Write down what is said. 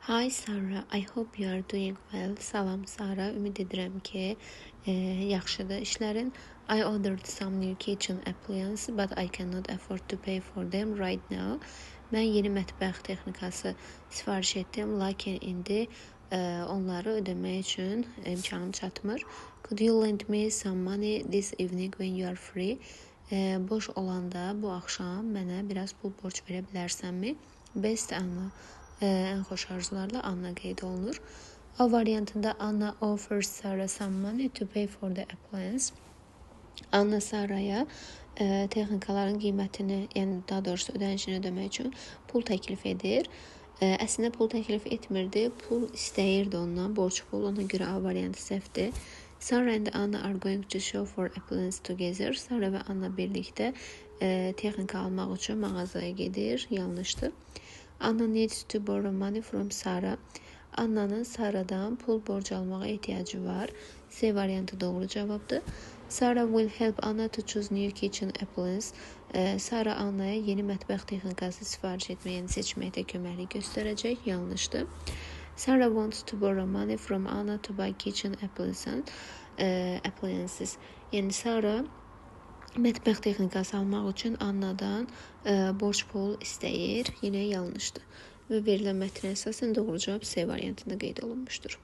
Hi Sarah, I hope you are doing well. Salam Sara, ümid edirəm ki, yaxşıdır işlərin. I ordered some new kitchen appliances, but I cannot afford to pay for them right now. Mən yeni mətbəx texnikası sifariş etdim, lakin indi onları ödəmək üçün imkanım çatmır. Could you lend me some money this evening when you are free? Boş olanda bu axşam mənə biraz pul borc verə bilərsənmi? Best Anna. Ən xoş arzularla Anna qeyd olunur. A variantında Anna offers Sarah some money to pay for the appliance. Anna Saraya texnikaların qiymətini, yəni daha doğrusu ödənişini ödəmək üçün pul təklif edir. Əslində pul təklif etmirdi, pul istəyirdi ondan, borc pul, ona görə A variantı səhvdir. Sarah and Anna are going to shop for appliances together. Sarah və Anna birlikdə texnika almaq üçün mağazaya gedir, yanlışdır. Anna needs to borrow money from Sarah. Anna'nın Sarah'dan pul borc almağa ehtiyacı var. C variantı doğru cavabdır. Sarah will help Anna to choose new kitchen appliance. Sarah Anna'ya yeni mətbəx texnikası sifariş etməyə, yəni seçməkdə köməklik göstərəcək. Yanlışdır. Sarah wants to borrow money from Anna to buy kitchen appliances. Yəni Sarah mətbəx texnikası almaq üçün Anna'dan borc pul istəyir. Yenə yanlışdır. Və verilən mətnə əsasən doğru cavab C variantında qeyd olunmuşdur.